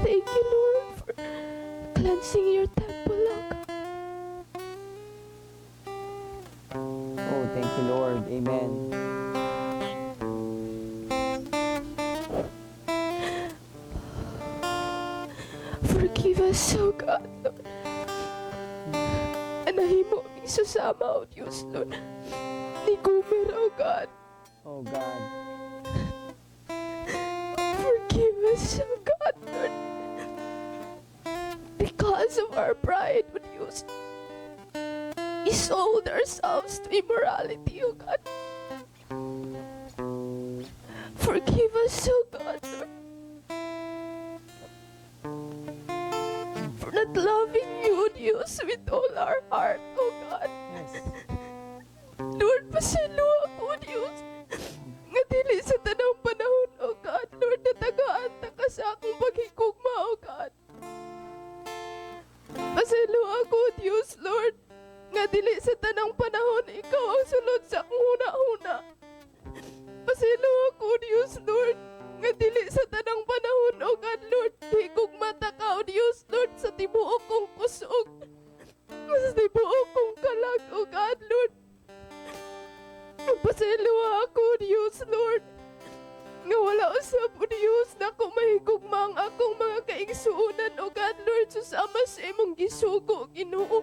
Thank you, Lord, for cleansing your temple, oh God. Oh, thank you, Lord. Amen. Forgive us, oh God, Lord. Anahimo aming susama, oh Diyos, Lord. Ni Gomer, oh God. Oh, God. Forgive us, oh God, Lord. Because of our pride, oh Diyos. We sold ourselves to immorality, oh God. Forgive us, oh God, Lord. For not loving you, Diyos, with all our heart, oh God. Yes. Lord, pasaluwa ko, Diyos. Nga dili sa tanang panahon, oh God. Lord, natagaan ta ka sa akong paghigugma, oh God. Pasaluwa ko, Diyos, Lord. Nga dili sa tanang panahon, ikaw ang sulod sa akong huna-huna. Pasaluwa ko, Diyos, Lord. Nga dili sa tanang panahon, oh God, Lord. Higugma ta ka, oh Diyos, Lord, sa tibuok kong kusog. Sa tibuok kong kalag, oh God, Lord. Pasaluwa ako, Diyos, Lord. Nga wala usab, o Diyos, na ako mahigugma ang akong mga kaigsuunan, o God, Lord, susama sa imong gisugo, Ginoo.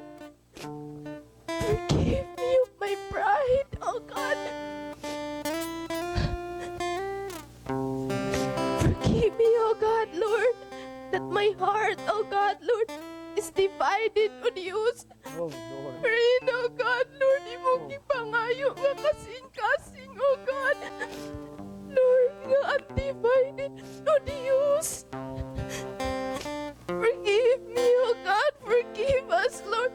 Forgive me of my pride, oh God. Forgive me, oh God, Lord, that my heart, oh God, Lord, is divided, o Diyos. Oh, Lord. Pray, oh God, Lord, imong ipangayo nga kasing-kasing, oh God. Lord, nga undivided, oh Diyos. Forgive me, oh God, forgive us, Lord.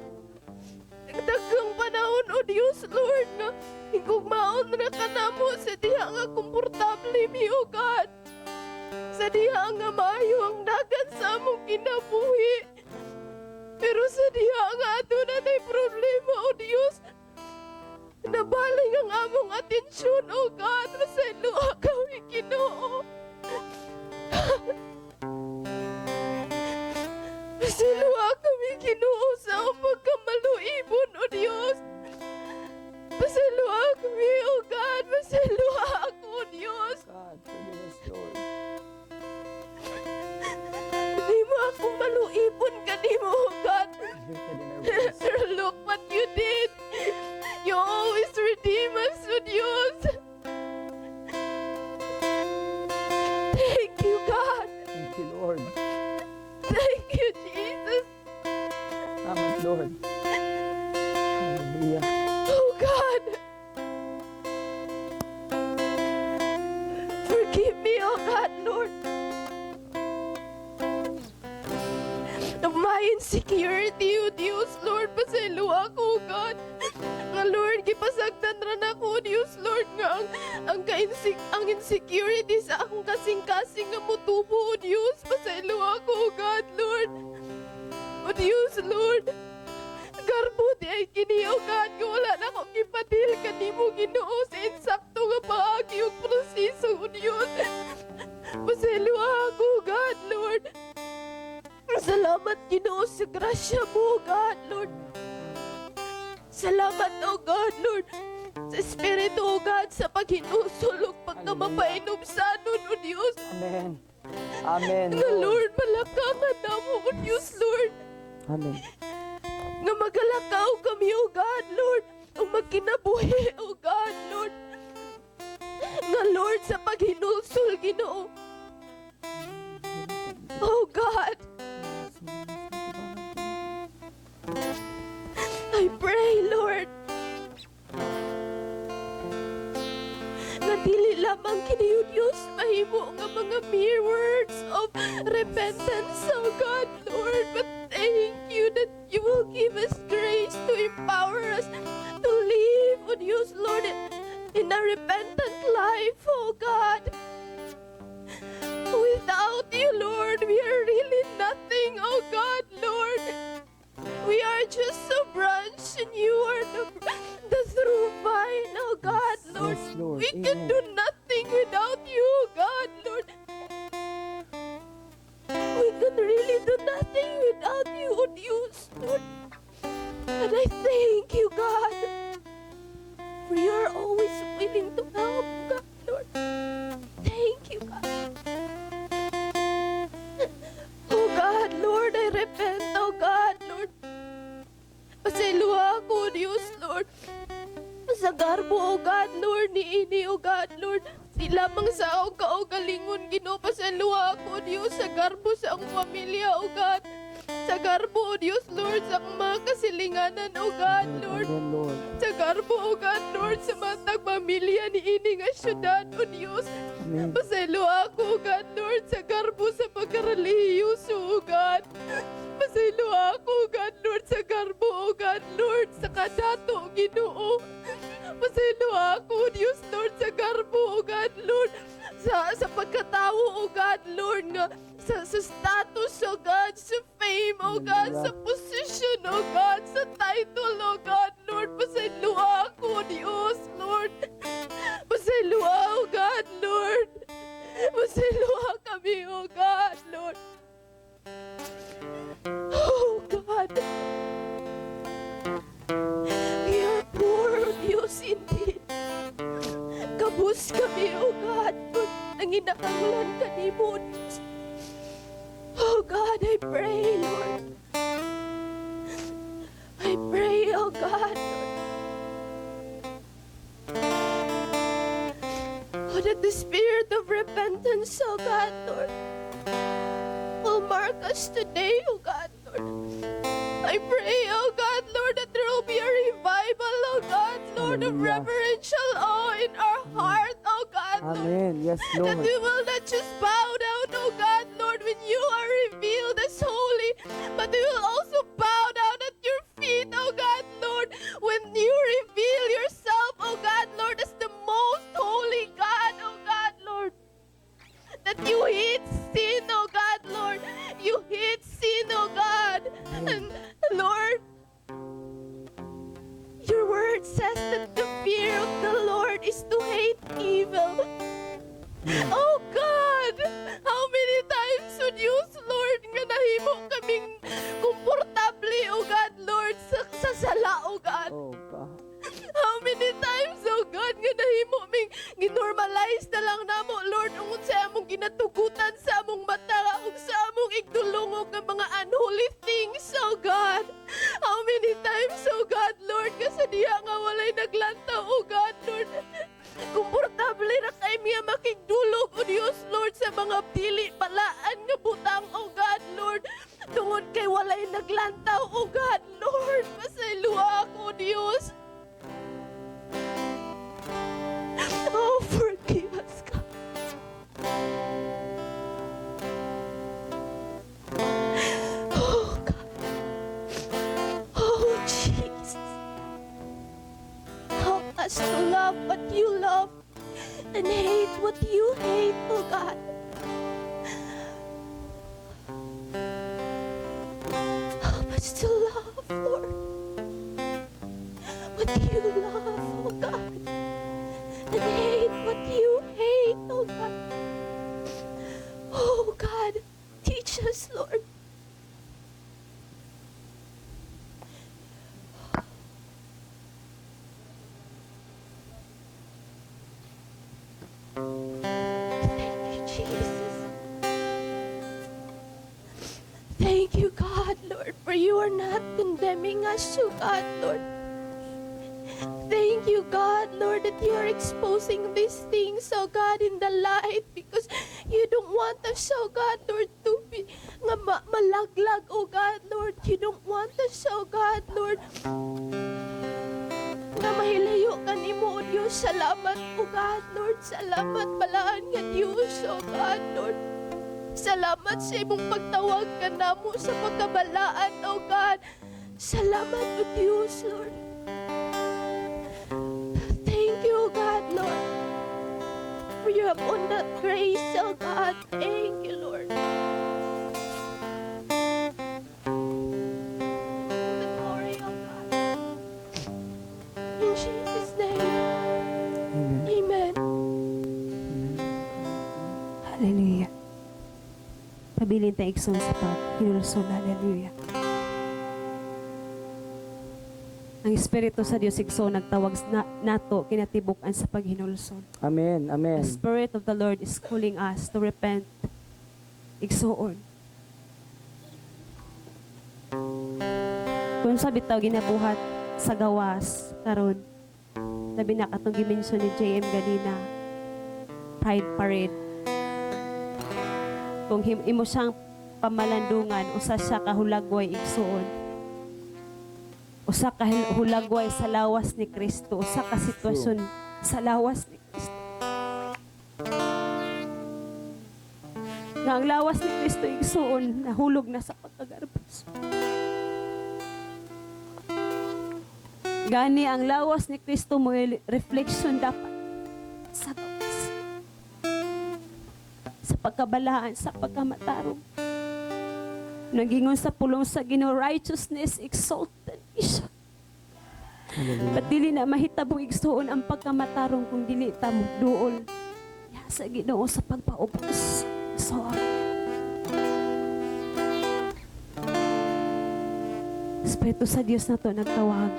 Nagdagang panahon, oh Diyos, Lord, nga higugmaon na kanamo sa diha nga komportable mi, oh God. Sa diha nga maayo ang dagan sa among kinabuhi. Pero sa diha nga ato na na'y problema, o Diyos, nabaling ang among atensyon, o God, masaluha kami, Ginoo. Masaluha kami, Ginoo, sa among pagkamaluibon, o Diyos. Masaluha kami, o God, masaluha ako, o Diyos. God, forgive us, Lord. Hindi mo ako maluibon ka, di mo, o God. Convicted in our ways. Sir, look what you did. You always redeem us, O Diyos. Thank you, God. Thank you, Lord. Thank you, Jesus. Diyos, Lord, pasaylo ako, God. Nga, Lord, gipasagdan ra na ko, Diyos, Lord, nga ang insecurity sa akong kasing-kasing nga mutubo, Diyos, pasaylo ako, God, Lord. O Diyos, Lord, garbo di ay kini, O God, nga wala na akong ipadil kanimo, Ginoo, sa insakto nga paagi yung proseso, O Diyos. Pasaylo ako, God, Lord. Salamat, Ginoo, sa grasya mo, God, Lord. Salamat, O God, Lord, sa Espiritu, O God, sa paghinusulog, pagkamapainom sa anon, O Diyos. Amen. Amen. Nga, Lord, malakangan na mo, O Diyos, Lord. Amen. Nga magalakaw kami, O God, Lord. O magkinabuhi, O God, Lord. Nga, Lord, sa paghinulsul, Ginoo. Oh God, I pray, Lord, nga dili lamang kini, O Diyos, mahimo nga mga mere words of repentance, O God, Lord, but thank you that you will give us grace to empower us to live, O Diyos, Lord, in a repentant life, O God. Without you, Lord, we are really nothing, oh God, Lord. We are just a branch and you are the true vine, oh God, Lord. Yes, Lord. We can Amen. do nothing without you, oh God, Lord. We can really do nothing without you, oh Diyos, Lord. And I thank you, God, for you are always willing to help, God, Lord. Thank you, God. Oh God, Lord, I repent, oh God, Lord. Pasaylo ako, Diyos, Lord. Sa garbo, oh God, Lord, ni ini, oh God, Lord. Di lamang sa akong kaugalingon, Ginoo, pasaylo ako, Diyos, sa garbo sa akong pamilya, oh God. Sa garbo, oh Diyos, Lord, sa akong mga kasilinganan, oh God, Lord. Amen, Lord. Sa garbo, oh God, Lord, sa mga tagpamilya ni ini nga syudad, oh Diyos. Amen. Pasaylo ako, God, Lord, sa garbo sa pagkarelihiyoso, oh God. Pasaylo ako, God, Lord, sa garbo, oh God, Lord, sa kadato, Ginoo. Pasaylo ako, Diyos, Lord, sa garbo, oh God, Lord, sa pagkatawo, oh God, Lord, nga sa status, oh God, sa fame, oh God, sa position, oh God, sa title, oh God, Lord, pasaylo ako, Diyos, Lord. Pasaylo, oh God, Lord. Pasaylo kami, oh God, Lord. Oh God. We are poor, oh Diyos, indeed. Kabus kami, oh God, Lord. Nanginahanglan ka ni mo, Diyos. Oh God, I pray, Lord. I pray, oh God, Lord. Oh, that the spirit of repentance, oh God, Lord, will mark us today, oh God, Lord. I pray, oh God, Lord, that there will be a revival, oh God, Lord, of Hallelujah. reverential awe in our heart, oh God, Lord. Amen. Yes, That Lord. we will not just bow down, oh God, Lord, when you are revealed as holy, but we will also bow down at your feet, oh God, Lord, when you reveal yourself, oh God, Lord, as the most holy God, oh God, Lord. That you hate sin, oh God, Lord. You hate sin, oh God. And Lord, your word says that the fear of the Lord is to hate evil. Oh God! How many times would you, Lord, nga nahimo kaming komportable, oh God, Lord, sa sala, oh God? Oh, God. How many times, oh God, nga nahimo ming ginormalize na lang namo, Lord, ungon sa among ginatugutan sa among mata, ug sa among igdulungog ng mga unholy things, oh God. How many times, oh God, Lord, kasi diya nga walay naglantaw, oh God, Lord. Komportable na kay miya makigdulog, o Diyos, Lord, sa mga dili palaan nga butang, oh God, Lord. Tungod kay walay naglantaw, oh God, Lord. Pasaylo ako, Diyos. Oh, forgive us, God. Oh, God. us to love what you love and hate what you hate, oh God. Help us to love, Lord, what you love, oh God, and hate what you hate, oh God. Oh God, teach us, Lord. Thank you, Jesus. Thank you, God, Lord, for you are not condemning us, oh God, Lord. Thank you, God, Lord, that you are exposing these things, oh God, in the light because you don't want us, oh God, Lord, to be malaglag, oh God, Lord. You don't want us, oh God, Lord, nga mahilayo ka nimo, O Diyos. Salamat, O God, Lord. Salamat, balaan nga Diyos, O God, Lord. Salamat sa imong pagtawag ka namo sa pagkabalaan, O God. Salamat, O Diyos, Lord. Thank you, O God, Lord, for you have on that grace, O God. Thank you, Lord. The glory, O God. In Jesus' name, Amen. Amen. Hallelujah. Pabilin tayo ikson sa pag-hinulsol. Hallelujah. Ang Espiritu sa Diyos ikson nagtawag nato kinatibukan sa paghinulsol. Amen. Amen. The Spirit of the Lord is calling us to repent. Igsoon. Kung sa bitaw ginabuhat sa gawas karon, labi na katong gimension ni JM ganina, Pride Parade. Kung imo siyang pamalandungan, usa siya kahulagway igsuon. Usa ka hulagway sa lawas ni Kristo, usa ka sitwasyon sa lawas ni Kristo. Nga ang lawas ni Kristo igsuon, nahulog na sa pagkagarbos. Gani ang lawas ni Kristo mo reflection dapat sa gawas. Sa pagkabalaan, sa pagkamatarong. Nagingon sa pulong sa Ginoo, righteousness exalted siya. But dili na mahitabong igsuon ang pagkamatarong kung dili ta mo duol sa Ginoo sa pagpaubos. So, Espiritu sa Dios na to nagtawag.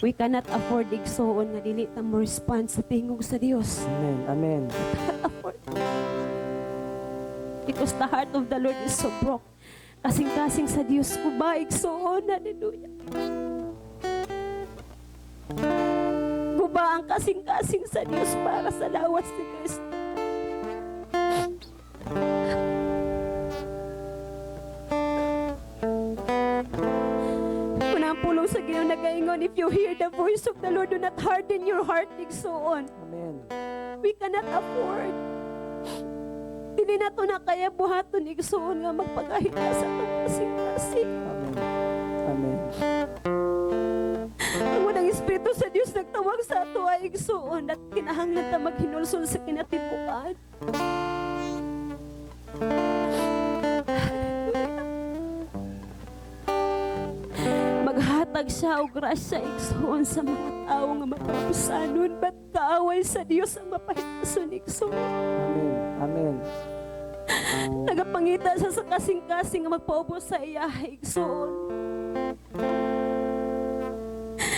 We cannot afford igsuon nga dili ta mo respond sa tingog sa Dios. Amen. Amen. Cannot afford. Because the heart of the Lord is so broke. Kasing-kasing sa Dios ko ba igsuon. Hallelujah. Guba ang kasing-kasing sa Dios para sa lawas ni Kristo. Unang pulong sa Ginoo nagaingon, if you hear the voice of the Lord, do not harden your heart, igsuon. Amen. We cannot afford. Dili na to na kaya buhaton igsuon nga magpagahina sa kasing-kasing. Amen. Amen. Ang unang Espiritu sa Dios nagtawag sa ato ay igsuon at kinahanglan ta maghinulsol sa kinatibukan. Maghatag siya og grasya igsuon sa mga tao nga mapapusanon ba't kaaway sa Dios ang mapahitason igsuon. Amen. Amen. Nagapangita siya sa kasing-kasing nga magpaubos sa iya igsuon.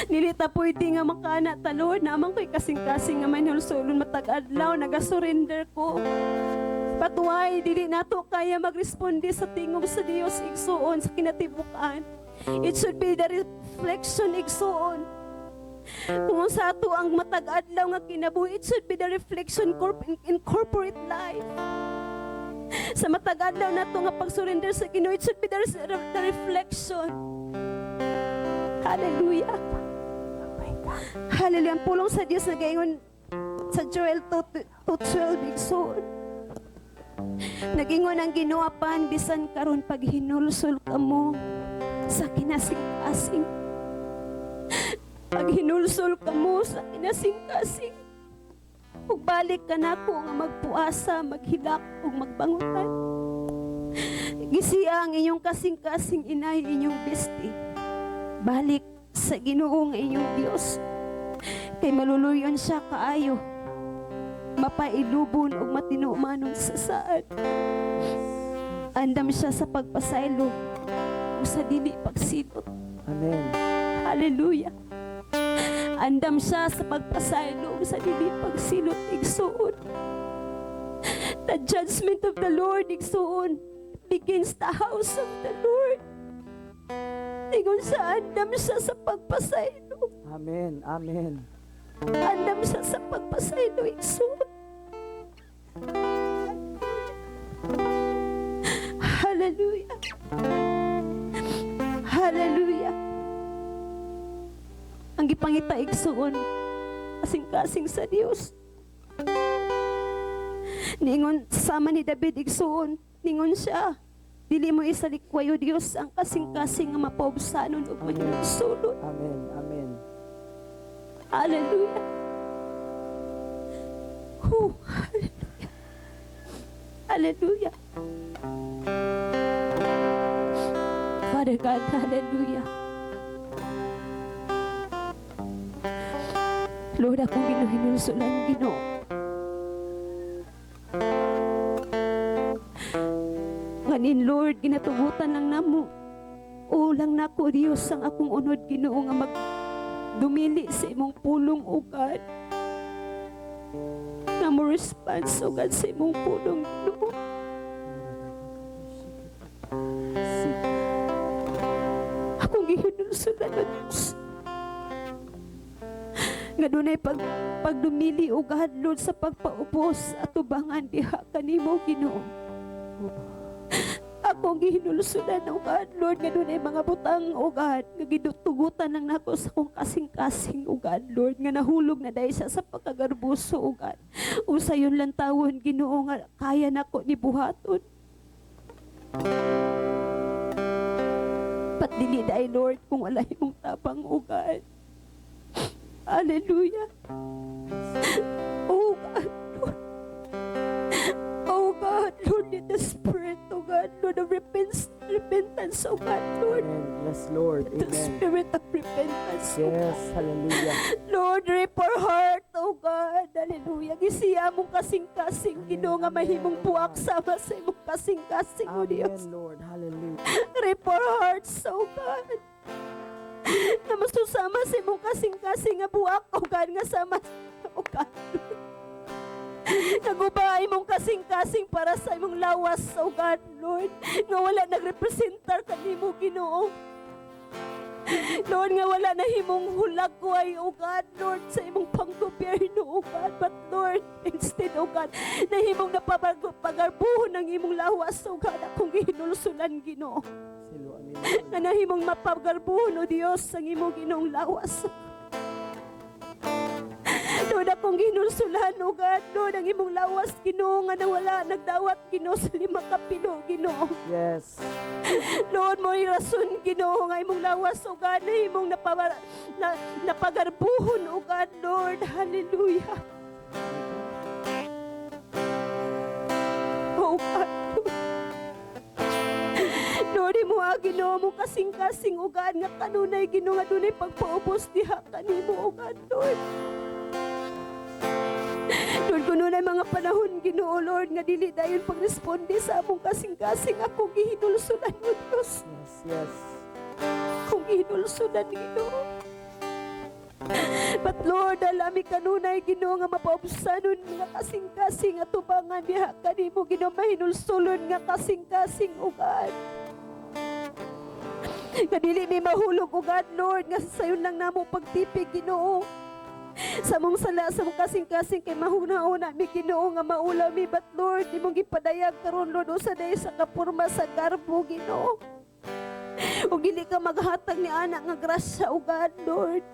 Nilita pwede nga makana ta Lord naman ko'y kasing-kasing nga manhulsulon matag-adlaw nagasurrender ko. Patuway dili nato kaya magresponde sa tingog sa Dios igsuon sa kinatibukan. It should be the reflection igsuon. Kung sa ato ang matag-adlaw nga kinabuhi, it should be the reflection in corporate life. Sa matag-adlaw nato nga pag-surrender sa Ginoo, it should be the reflection. Hallelujah. Hallelujah. Ang pulong sa Diyos nagaingon sa Joel 2:12 igsuon. Nagingon ang Ginoo apan bisan karon pag hinulsol kamo sa kinasing-asing. Paghinulsol ka mo sa kinasing-kasing. Ug balik ka na ko nga magpuasa, maghilak ug magbangutan. Gisiya ang inyong kasing-kasing inay, inyong besti. Balik sa Ginoo nga inyong Dios. Kay maluluyon siya kaayo. Mapailubon ug matinumanon sa saad. Andam siya sa pagpasaylo ug sa dili pagsilot. Amen. Hallelujah. Andam siya sa pagpasaylo ug sa dili pagsilot igsuon. The judgment of the Lord igsuon begins the house of the Lord. Ingon sa andam siya sa pagpasaylo. Amen. Amen. Andam siya sa pagpasaylo igsuon. Hallelujah. Hallelujah. Ang gipangita igsuon kasing-kasing sa Dios. Ningon sama ni David igsuon, ningon siya, dili mo isalikway o Dios ang kasing-kasing nga mapaubsanon ug mansulod. Amen. Amen. Hallelujah. Hallelujah. Hallelujah. Father God, hallelujah. Lord, akong ginuhinulsulan, Ginoo. Nganin, Lord, ginatugutan lang namo. Ulang nako, Diyos, ang akong unod, Ginoo, nga magdumili sa imong pulong, O God. Nga mo response, O God, sa imong pulong, Ginoo. Akong gihinulsulan, O Diyos. Nga dunay pagdumili o God, sa pagpaubos at tubangan diha kanimo, Ginoo. Ako ang gihinulsudan, O God, Lord, nga dunay mga butang, O God, nga gidutugutan lang nako sa kong kasing-kasing, O God, Lord, nga nahulog na dahil siya sa pagkagarbuso, O God. Usa yun lang tawon, Ginoo, nga kaya nako ni buhaton. Patdili dahil, Lord, kung wala imong tapang, O God. Hallelujah. Oh God, Lord. Oh God, Lord, in the Spirit, oh God, Lord of repentance, oh God, Lord. Amen. Yes, Lord. The Amen. Spirit of repentance, oh Yes. Hallelujah. Lord, rip our heart, oh God. Hallelujah. Gisiya mong kasing-kasing, Ginoo, nga mahimong buwak sama sa imong kasing-kasing, oh Amen, Dios. Lord. Hallelujah. Rip our hearts, oh God. Na masusama sa imong kasing-kasing nga buwak, oh God, nga sama, oh God. Nagubay mong kasing-kasing para sa imong lawas, oh God, Lord. Nga wala nagrepresentar kanimo, Ginoo. Lord, nga wala na himong hulagway, oh God, Lord, sa imong panggobyerno, oh God. But Lord, instead, oh God, na himong napagarbuhon ng imong lawas, oh God, akong gihinulsulan, Ginoo. Silo, amen. Nga nahimong mapagarbuhon, o Diyos, ang imong Ginoong lawas. Lord, akong ginulsulan, O God, Lord, ang imong lawas, Ginoo, nga nawala, nagdawat, Ginoo, sa 5 kapilo, Ginoo. Yes. Lord, mo rason, Ginoo, nga imong lawas, O God, na imong napagarbuhon, O God, Lord, hallelujah. Oh God, Lord, imo Ginoo mo kasing-kasing, O God, nga kanunay, Ginoo, nga dunay pagpaubos diha kanimo, O God, Lord. Lord, kuno na mga panahon, Ginoo, Lord, nga dili dayon pagresponde sa among kasing-kasing, akong gihinulsulan, O Diyos. Yes, yes. Akong gihinulsulan, Ginoo. But Lord, alami kanunay, Ginoo, nga mapaubsanon nga kasing-kasing at tubangan diha kanimo, Ginoo, mahinulsulon nga kasing-kasing, O God. Nga dili mi mahulog, O God, Lord, nga sayon lang namo pagtipig, Ginoo. Sa mong sala, sa mong kasing-kasing kay mahuna-una mi, Ginoo, nga maulaw mi. But Lord, di mong gipadayag karon, Lord, usa day sa kapurma sa garbo, Ginoo. O gili ka maghatag ni anak nga grasya, O God, Lord.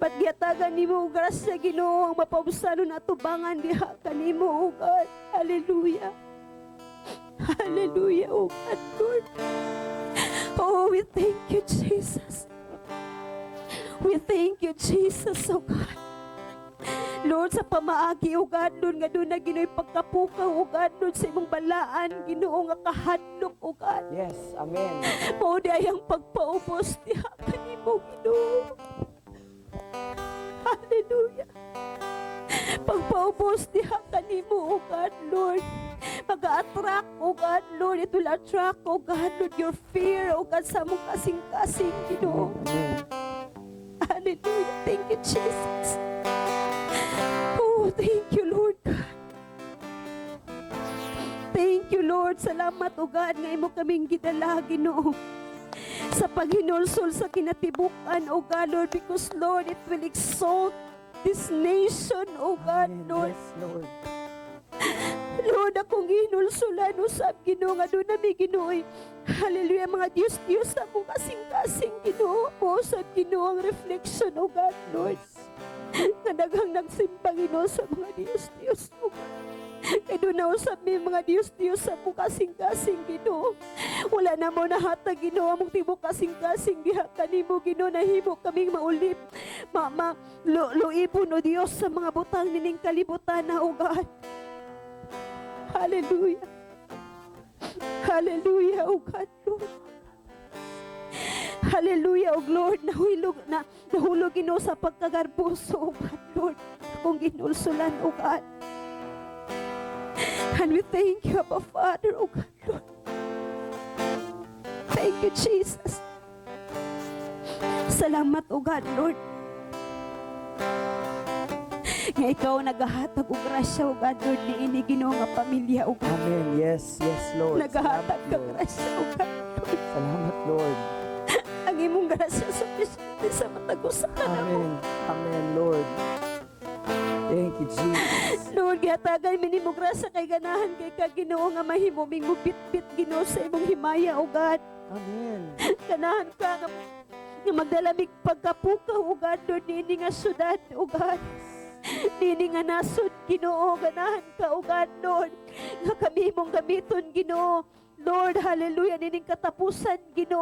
But giyatagan nimo og grasya, Ginoo, ang mapaubsanon at tubangan diha kanimo, O God. Hallelujah. Hallelujah, O God, Lord. Oh, we thank you, Jesus. We thank you, Jesus, oh God. Lord, sa pamaagi, O God, Lord, nga doon na Ginoo'y pagkapukaw, O God, Lord, sa imong balaan, Ginoo nga kahadlok, O God. Yes, amen. Mao di ang pagpaubos diha kanimo, Ginoo. Hallelujah. Pagpaubos diha kanimo, O God, Lord. Mag-attract, O God, Lord. It will attract, O God, Lord, your fear, O God, sa mong kasing-kasing, Ginoo. Amen. Hallelujah. Thank you, Jesus. Oh, thank you, Lord God. Thank you, Lord. Salamat, O God, nga imo kaming gidala, Ginoo. Sa paghinulsol sa kinatibukan, O God, Lord, because, Lord, it will exalt this nation, O God, Amen. Lord. Yes, Lord. Lord, akong hinulsulan usab, Ginoo, nga doon nami, Ginoo. Hallelujah, mga Diyos sa mong kasing-kasing, Ginoo. Mo usab, Ginoo, ang reflection, O God, Lord. Nga daghang nagsimba, Ginoo, sa mga Diyos, O God. Kaya doon na usab may mga Diyos sa mong kasing-kasing, Ginoo. Wala na mo nahatag, Ginoo, among tibok kasing-kasing diha kanimo, Ginoo, nahimo kaming maulip. Luipon, O Diyos, sa mga butang nining kalibutan na, O God. Hallelujah. Hallelujah, O God, Lord. Hallelujah, O Lord, nahulog, Ginoo, sa pagkagarbuso, O God, Lord, kung ginulsulan, O God. And we thank you, Abba Father, O God, Lord. Thank you, Jesus. Salamat, O God, Lord. Nga ikaw nagahatag og grasya, O God, Lord, ni ini Ginoo nga pamilya, O God. Amen. Yes, yes, Lord. Nagahatag Salamat, ka Lord. grasya, O God, Lord. Salamat, Lord. Ang imong grasya sufficiente sa matag usa ka na mo. Amen. Amen, Lord. Thank you, Jesus. Lord, gihatagan mi nimo grasya kay ganahan kay ka, Ginoo, nga mahimo ming mubit-bit, Ginoo, sa imong himaya, O God. Amen. Ganahan ka nga magdalamig pagkapukaw, O God, Lord, nini nga syudad, O God. Nini nga nasod, Ginoo, ganahan ka, O God, Lord, nga kami mong gamiton, Ginoo. Lord, hallelujah, nining katapusan, Ginoo.